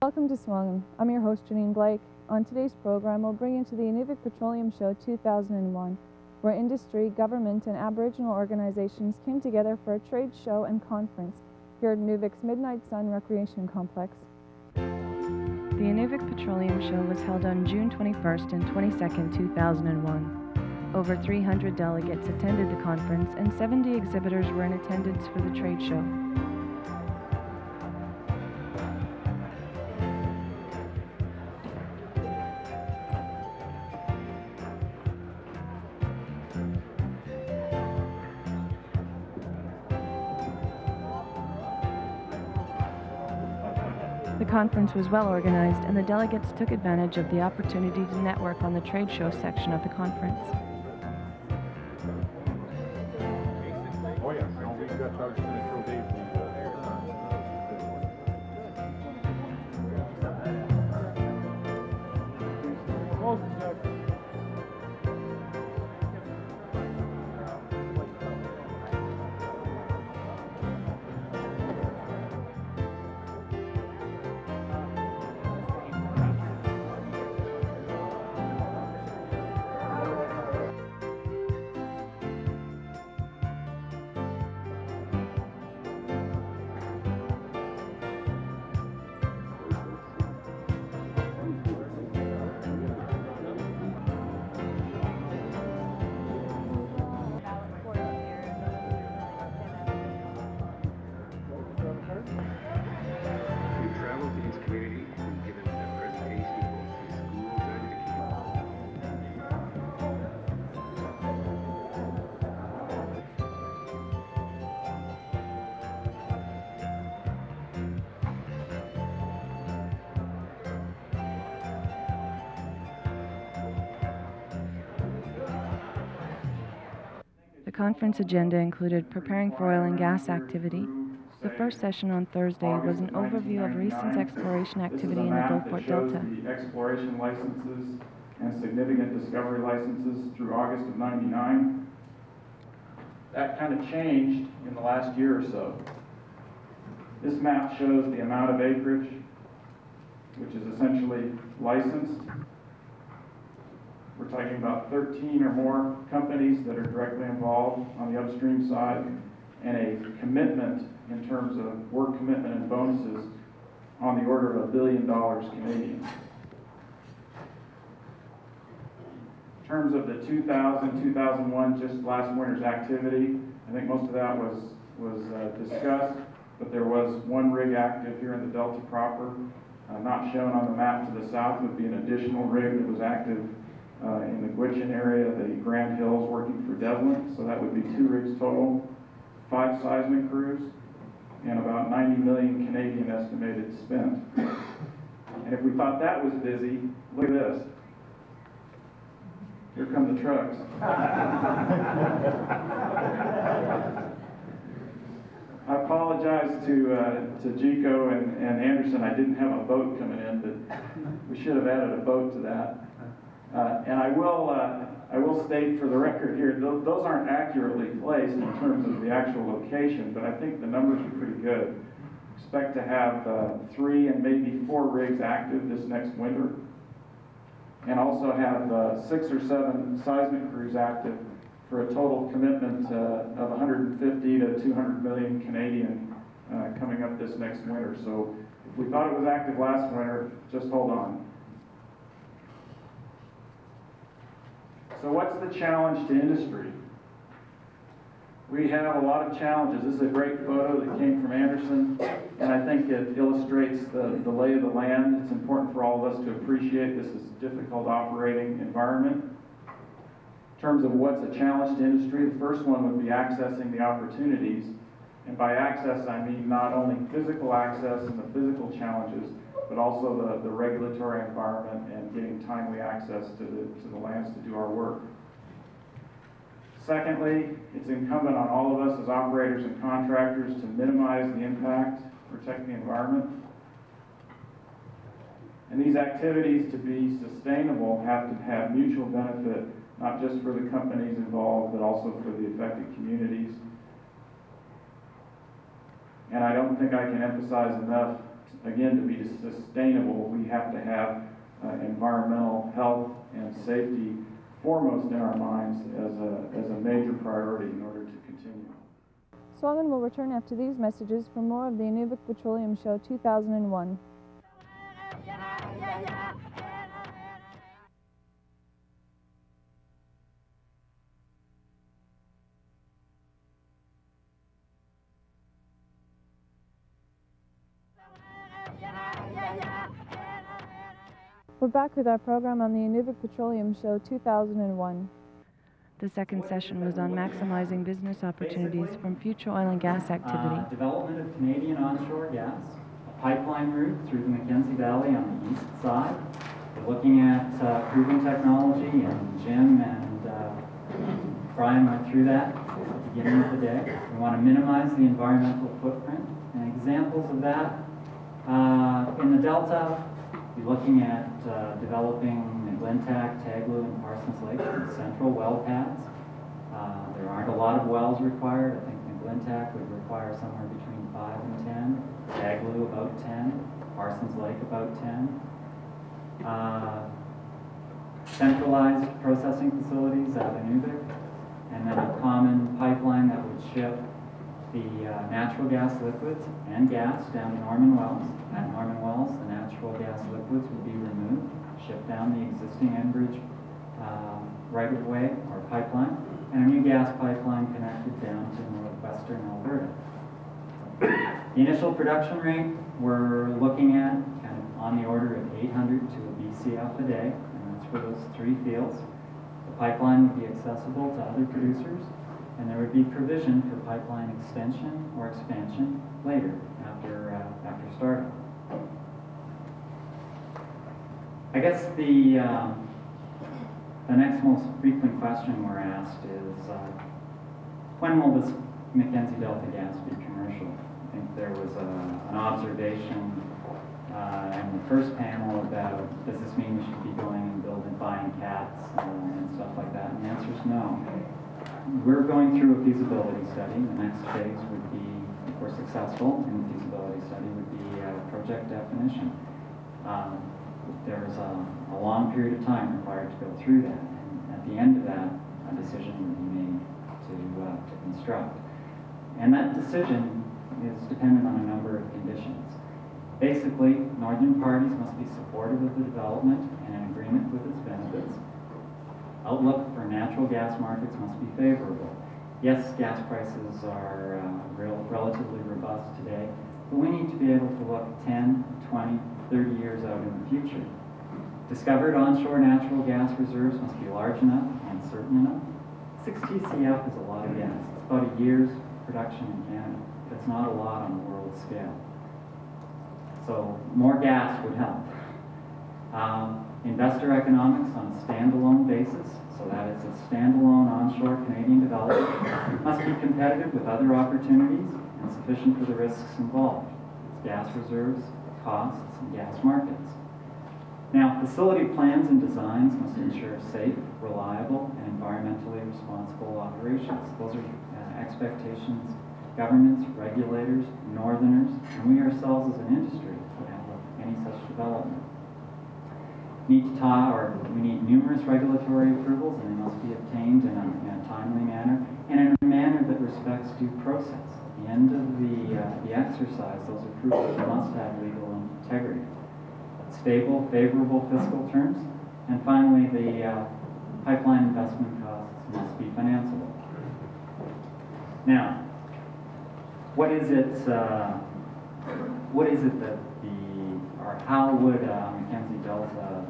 Welcome to SUAANGAN. I'm your host, Janine Blake. On today's program, we'll bring you to the Inuvik Petroleum Show 2001, where industry, government, and Aboriginal organizations came together for a trade show and conference here at Inuvik's Midnight Sun Recreation Complex. The Inuvik Petroleum Show was held on June 21st and 22nd, 2001. Over 300 delegates attended the conference, and 70 exhibitors were in attendance for the trade show. The conference was well organized, and the delegates took advantage of the opportunity to network on the trade show section of the conference. Oh yeah, we've got to show Dave The conference agenda included preparing for oil and gas activity. The first session on Thursday was an overview of recent exploration activity in the Beaufort Delta. The exploration licenses and significant discovery licenses through August of '99. That kind of changed in the last year or so. This map shows the amount of acreage, which is essentially licensed. We're talking about 13 or more companies that are directly involved on the upstream side, and a commitment in terms of work commitment and bonuses on the order of $1 billion Canadian. In terms of the 2000-2001, just last winter's activity, I think most of that was discussed, but there was one rig active here in the Delta proper. Not shown on the map to the south would be an additional rig that was active in the Gwich'in area, the Grand Hills, working for Devlin. So that would be 2 rigs total, 5 seismic crews, and about 90 million Canadian estimated spent. And if we thought that was busy, look at this. Here come the trucks. I apologize to Gico and Anderson. I didn't have a boat coming in, but we should have added a boat to that. And I will state for the record here, those aren't accurately placed in terms of the actual location, but I think the numbers are pretty good. Expect to have 3 and maybe 4 rigs active this next winter, and also have 6 or 7 seismic crews active for a total commitment of 150 to 200 million Canadian coming up this next winter. So if we thought it was active last winter, just hold on. So what's the challenge to industry? We have a lot of challenges. This is a great photo that came from Anderson, and I think it illustrates the lay of the land. It's important for all of us to appreciate this is a difficult operating environment. In terms of what's a challenge to industry, the first one would be accessing the opportunities. And by access, I mean not only physical access and the physical challenges, but also the regulatory environment and getting timely access to the lands to do our work. Secondly, it's incumbent on all of us as operators and contractors to minimize the impact, protect the environment. And these activities, to be sustainable, have to have mutual benefit, not just for the companies involved, but also for the affected communities. And I don't think I can emphasize enough, again, to be sustainable, we have to have environmental health and safety foremost in our minds as a major priority in order to continue. SUAANGAN will return after these messages for more of the Inuvik Petroleum Show 2001. We're back with our program on the Inuvik Petroleum Show 2001. The second session was on maximizing business opportunities from future oil and gas activity. Development of Canadian onshore gas, a pipeline route through the Mackenzie Valley on the east side. We're looking at proven technology, and Jim and Brian went through that at the beginning of the day. We want to minimize the environmental footprint, and examples of that in the Delta. We're looking at developing Glentak, Taglu, and Parsons Lake in central well pads. There aren't a lot of wells required. I think Glentak would require somewhere between 5 and 10. Taglu about 10. Parsons Lake about 10. Centralized processing facilities out in Inuvik, and then a common pipeline that would ship the natural gas liquids and gas down to Norman Wells. At Norman Wells, the natural gas liquids would be removed, shipped down the existing Enbridge right-of-way or pipeline, and a new gas pipeline connected down to northwestern Alberta. The initial production rate we're looking at kind of on the order of 800 to a BCF a day, and that's for those 3 fields. The pipeline would be accessible to other producers, and there would be provision for pipeline extension or expansion later after startup. I guess the next most frequent question we're asked is, when will this Mackenzie Delta gas be commercial? I think there was an observation in the first panel about, does this mean we should be going and buying cats and stuff like that? And the answer is no. We're going through a feasibility study. The next phase would be, if we're successful in the feasibility study, would be project definition. There's a long period of time required to go through that, and at the end of that, a decision would be made to construct. And that decision is dependent on a number of conditions. Basically, northern parties must be supportive of the development and in agreement with its benefits. Outlook for natural gas markets must be favorable. Yes, gas prices are relatively robust today, but we need to be able to look 10, 20, 30 years out in the future. Discovered onshore natural gas reserves must be large enough and certain enough. 6 TCF is a lot of gas. It's about a year's production in Canada. It's not a lot on a world scale. So more gas would help. Investor economics on a standalone basis, so that it's a standalone onshore Canadian development, must be competitive with other opportunities and sufficient for the risks involved. It's gas reserves, costs, and gas markets. Now, facility plans and designs must ensure safe, reliable, and environmentally responsible operations. Those are expectations governments, regulators, northerners, and we ourselves as an industry would have any such development. We need numerous regulatory approvals, and they must be obtained in a timely manner and in a manner that respects due process. At the end of the exercise, those approvals must have legal integrity. Stable, favorable fiscal terms, and finally, the pipeline investment costs must be financeable. Now, what is it that how would Mackenzie Delta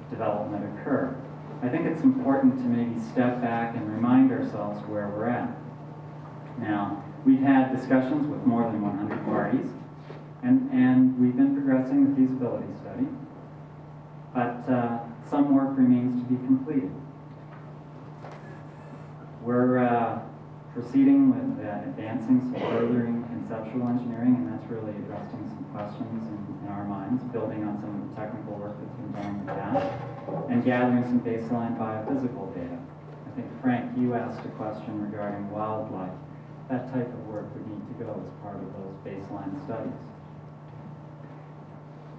development occur? I think it's important to maybe step back and remind ourselves where we're at. Now, we've had discussions with more than 100 parties, and we've been progressing the feasibility study, but some work remains to be completed. We're proceeding with advancing some furthering conceptual engineering, and that's really addressing some questions in our minds, building on some of the technical work that's been done in the past, and gathering some baseline biophysical data. I think, Frank, you asked a question regarding wildlife. That type of work would need to go as part of those baseline studies.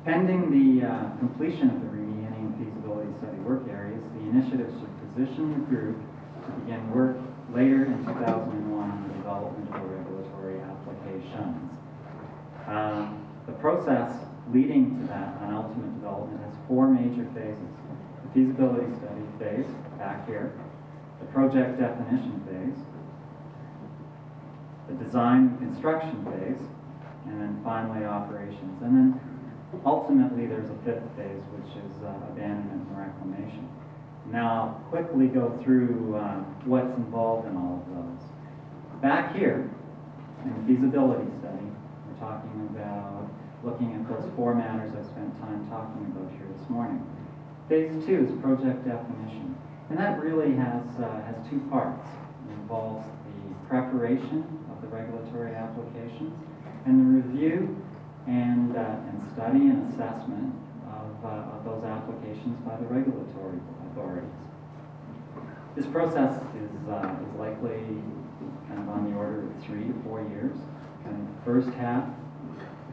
Pending the completion of the remaining feasibility study work areas, the initiative should position the group to begin work later in 2001 on the development of the regulatory applications. The process leading to that on ultimate development has 4 major phases. The feasibility study phase, back here, the project definition phase, the design and construction phase, and then finally operations. And then ultimately there's a 5th phase, which is abandonment and reclamation. Now I'll quickly go through what's involved in all of those. Back here, in the feasibility study, we're talking about looking at those 4 matters I've spent time talking about here this morning. Phase 2 is project definition, and that really has 2 parts. It involves the preparation of the regulatory applications and the review and study and assessment of those applications by the regulatory authorities. This process is likely kind of on the order of 3 to 4 years. Kind of the first half,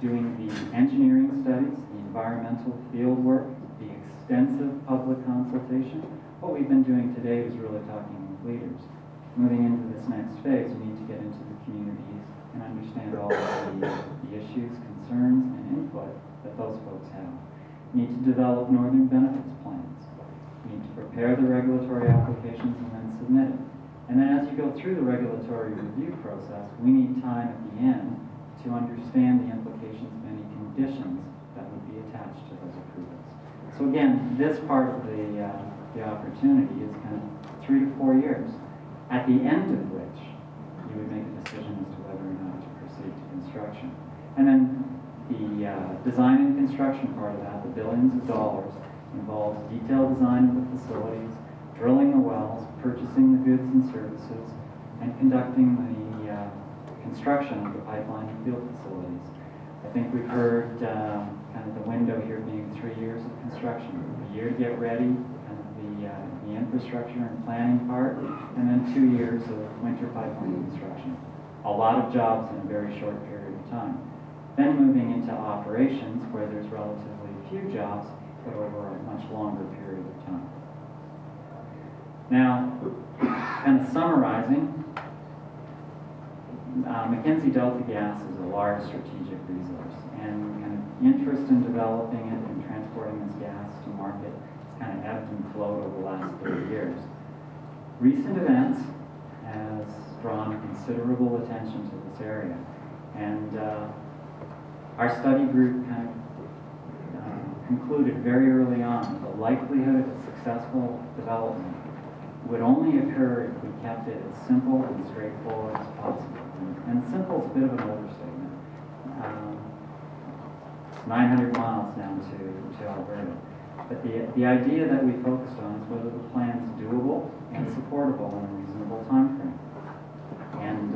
doing the engineering studies, the environmental field work, the extensive public consultation. What we've been doing today is really talking with leaders. Moving into this next phase, we need to get into the communities and understand all of the issues, concerns, and input that those folks have. We need to develop northern benefits plans. We need to prepare the regulatory applications and then submit it. And then as you go through the regulatory review process, we need time at the end to understand the implications of any conditions that would be attached to those approvals. So again, this part of the opportunity is kind of 3 to 4 years, at the end of which you would make a decision as to whether or not to proceed to construction. And then the design and construction part of that, the billions of dollars, involves detailed design of the facilities, drilling the wells, purchasing the goods and services, and conducting the construction of the pipeline and field facilities. I think we've heard kind of the window here being 3 years of construction. A year to get ready, kind of the infrastructure and planning part, and then 2 years of winter pipeline construction. A lot of jobs in a very short period of time. Then moving into operations, where there's relatively few jobs, but over a much longer period of time. Now, kind of summarizing, Mackenzie Delta gas is a large strategic resource, and kind of interest in developing it and transporting this gas to market has kind of ebbed and flowed over the last 30 years. Recent events has drawn considerable attention to this area, and our study group kind of concluded very early on that the likelihood of successful development would only occur if we kept it as simple and straightforward as possible. And simple is a bit of an overstatement. It's 900 miles down to Alberta. But the idea that we focused on is whether the plan is doable and supportable in a reasonable time frame. And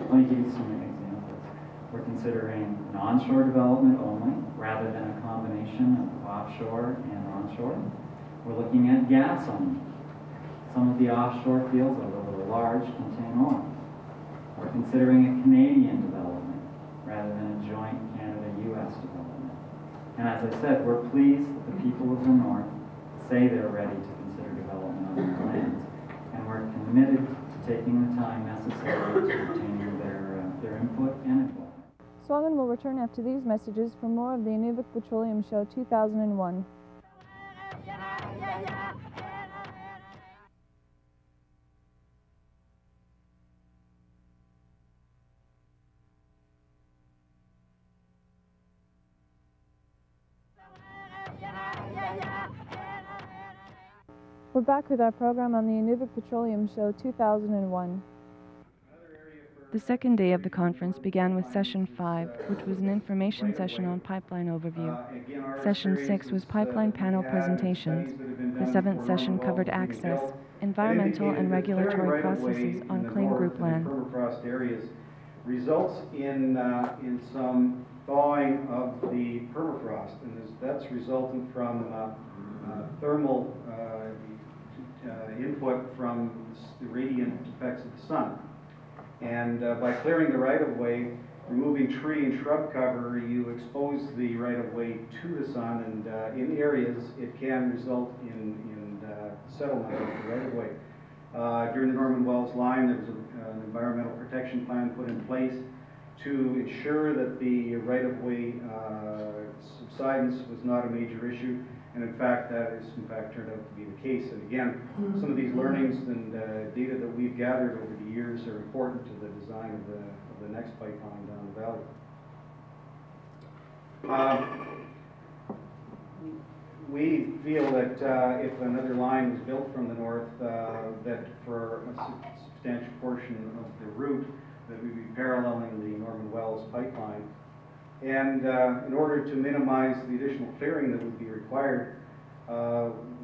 let me give you some examples. We're considering an onshore development only, rather than a combination of offshore and onshore. We're looking at gas only. Some of the offshore fields, although they're large, contain oil. We're considering a Canadian development rather than a joint Canada-US development. And as I said, we're pleased that the people of the North say they're ready to consider development on their lands. And we're committed to taking the time necessary to obtain their input and input. SUAANGAN will return after these messages for more of the Inuvik Petroleum Show 2001. We're back with our program on the Inuvik Petroleum Show 2001. The second day of the conference began with Session 5, which was an information session on pipeline overview. Session 6 was pipeline panel presentations. The 7th session covered access, environmental and regulatory processes on claim group land. Permafrost areas results in some thawing of the permafrost, and that's resultant from thermal input from the radiant effects of the sun. And by clearing the right-of-way, removing tree and shrub cover, you expose the right-of-way to the sun, and in areas it can result in settlement of the right-of-way. During the Norman Wells line, there was an environmental protection plan put in place to ensure that the right-of-way subsidence was not a major issue, and in fact that has turned out to be the case. And again, some of these learnings and data that we've gathered over the years are important to the design of the next pipeline down the valley. We feel that if another line was built from the north, that for a substantial portion of the route, that we'd be paralleling the Norman Wells pipeline. And in order to minimize the additional clearing that would be required,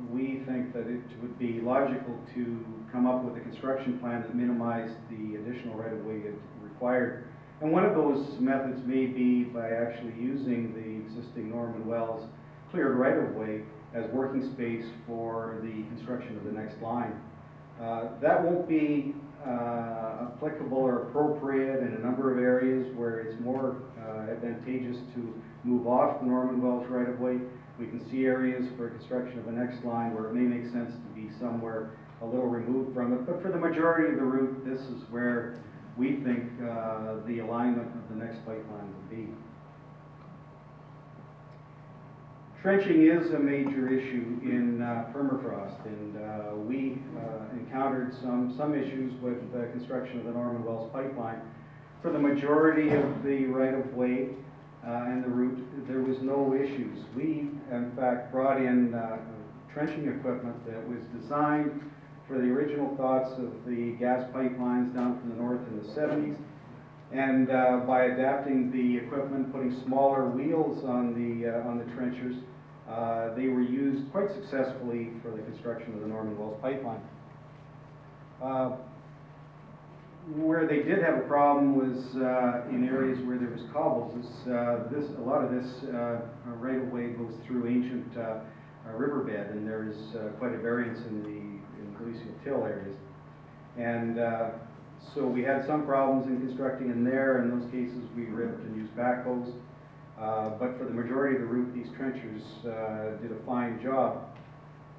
we think that it would be logical to come up with a construction plan that minimized the additional right-of-way required. And one of those methods may be by actually using the existing Norman Wells cleared right-of-way as working space for the construction of the next line. That won't be applicable or appropriate in a number of areas where it's more advantageous to move off the Norman Wells right-of-way. We can see areas for construction of the next line where it may make sense to be somewhere a little removed from it. But for the majority of the route, this is where we think the alignment of the next pipeline will be. Trenching is a major issue in permafrost, and we encountered some issues with the construction of the Norman Wells pipeline. For the majority of the right-of-way and the route, there was no issues. We, in fact, brought in trenching equipment that was designed for the original thoughts of the gas pipelines down from the north in the 70s. And by adapting the equipment, putting smaller wheels on the trenchers, they were used quite successfully for the construction of the Norman Wells pipeline. Where they did have a problem was in areas where there was cobbles. A lot of this right-of-way goes through ancient riverbed, and there is quite a variance in the glacial till areas. And so we had some problems in constructing in there. In those cases, we ripped and used backhoes. But for the majority of the route, these trenchers did a fine job.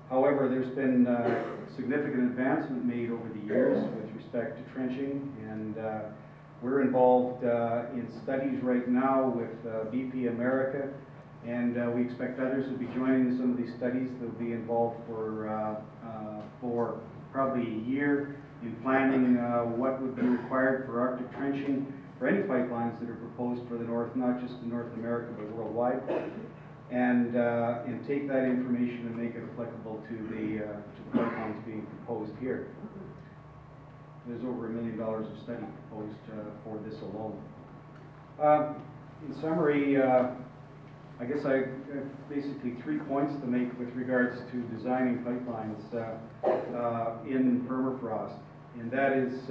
However, there's been significant advancement made over the years with respect to trenching, and we're involved in studies right now with BP America, and we expect others will be joining some of these studies. They'll be involved for probably a year in planning what would be required for Arctic trenching for any pipelines that are proposed for the north, not just in North America, but worldwide, and take that information and make it applicable to the pipelines being proposed here. There's over $1 million of study proposed for this alone. In summary, I guess I have basically 3 points to make with regards to designing pipelines in permafrost, and that is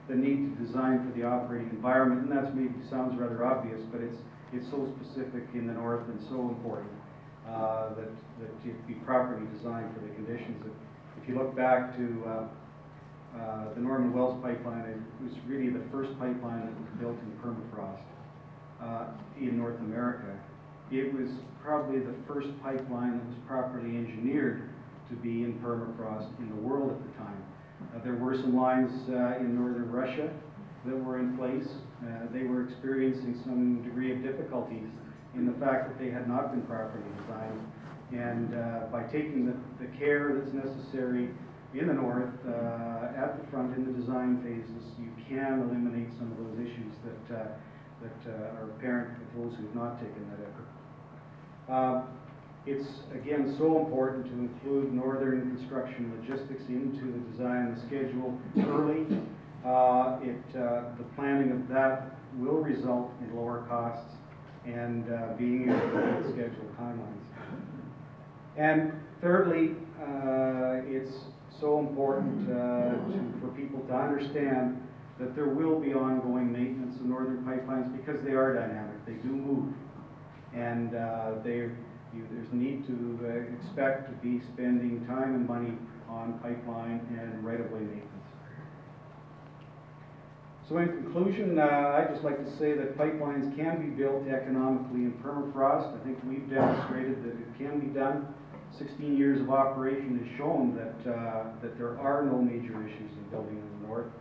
the need to design for the operating environment, and that maybe sounds rather obvious, but it's so specific in the north and so important that it be properly designed for the conditions. If you look back to the Norman Wells pipeline, it was really the first pipeline that was built in permafrost in North America. It was probably the first pipeline that was properly engineered to be in permafrost in the world at the time. There were some lines in northern Russia that were in place. They were experiencing some degree of difficulties in the fact that they had not been properly designed. And by taking the care that's necessary in the north at the front in the design phases, you can eliminate some of those issues that are apparent with those who have not taken that effort. It's, again, so important to include northern construction logistics into the design and the schedule early. The planning of that will result in lower costs and being able to schedule timelines. And thirdly, it's so important for people to understand that there will be ongoing maintenance of northern pipelines because they are dynamic, they do move. And there's need to expect to be spending time and money on pipeline and right-of-way maintenance. So in conclusion, I'd just like to say that pipelines can be built economically in permafrost. I think we've demonstrated that it can be done. 16 years of operation has shown that there are no major issues in building in the north.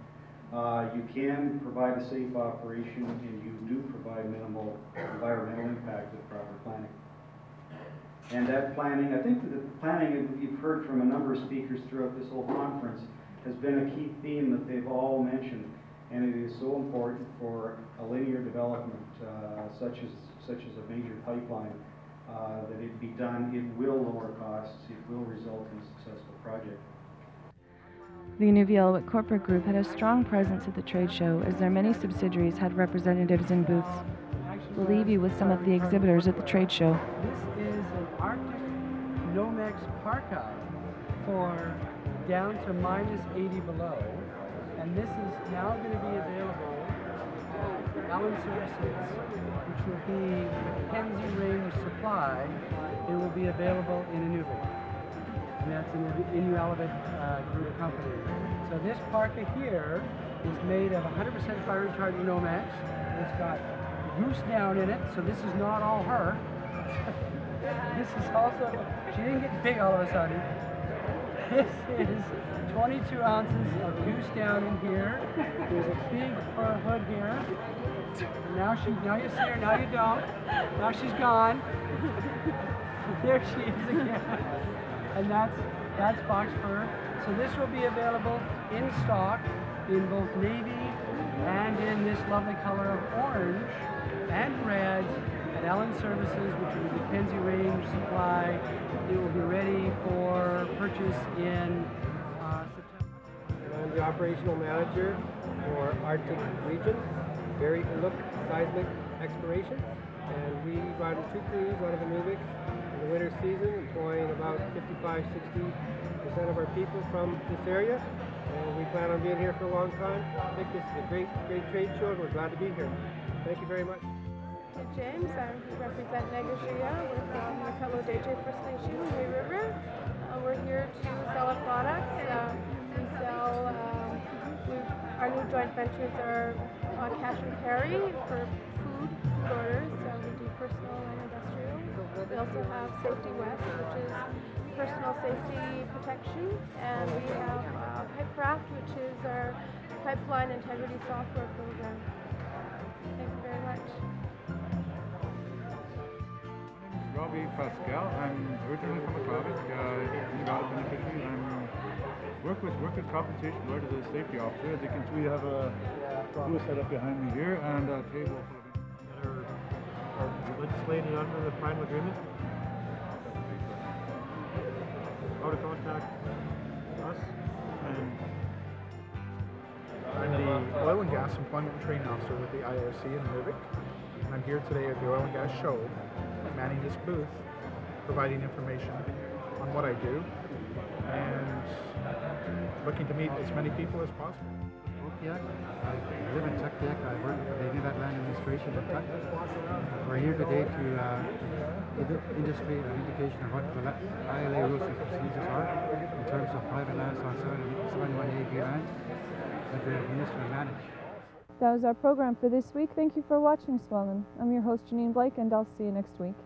You can provide a safe operation, and you do provide minimal environmental impact with proper planning. And that planning, I think that the planning that you've heard from a number of speakers throughout this whole conference has been a key theme that they've all mentioned. And it is so important for a linear development such as a major pipeline that it be done. It will lower costs. It will result in a successful project. The Inuvialuit corporate group had a strong presence at the trade show as their many subsidiaries had representatives in booths. We'll leave you with some of the exhibitors at the trade show. This is an Arctic Nomex parka for down to -80 below. And this is now going to be available at Allen Services, which will be Mackenzie Range Supply. It will be available in Inuvik. And that's an Inuvialuit group company. So this parka here is made of 100% fire retardant Nomex. It's got goose down in it, so this is not all her. This is also, she didn't get big all of a sudden. This is 22 ounces of goose down in here. There's a big fur hood here. Now you see her, now you don't. Now she's gone. There she is again. And that's fox fur. So this will be available in stock in both navy and in this lovely color of orange and red at Allen Services, which is the Mackenzie Range Supply. It will be ready for purchase in September. I'm the operational manager for Arctic region, very Inuvik seismic exploration, and we run 2 crews out of Inuvik in the winter season, employing about 55–60% of our people from this area, and we plan on being here for a long time. I think this is a great trade show, and we're glad to be here. Thank you very much. James, I represent Negashia. We're from the Cabo Deje First Nation, Way River. We're here to sell our products. We sell, our new joint ventures are cash and carry for food orders. We do personal and industrial. We also have Safety West, which is personal safety protection. And we have Pipecraft, which is our pipeline integrity software program. Thank you very much. Robbie Pascal. I'm originally from Inuvialuit beneficiary. I work with compensation where to the safety officer. As you can see, we have a booth set up behind me here and a table full of Are legislating under the final agreement? How to contact us? And I'm the Oil and Gas Employment and Training Officer with the IRC in Inuvik. I'm here today at the Oil and Gas Show, manning this booth, providing information on what I do, and looking to meet as many people as possible. I live in Tuktuk. I work for the Inuvialuit Land Administration in Tuktuk. We're here today to give industry an indication of what the ILA rules and procedures are in terms of private lands on 71AB land that we administer and manage. That was our program for this week. Thank you for watching SUAANGAN. I'm your host, Janine Blake, and I'll see you next week.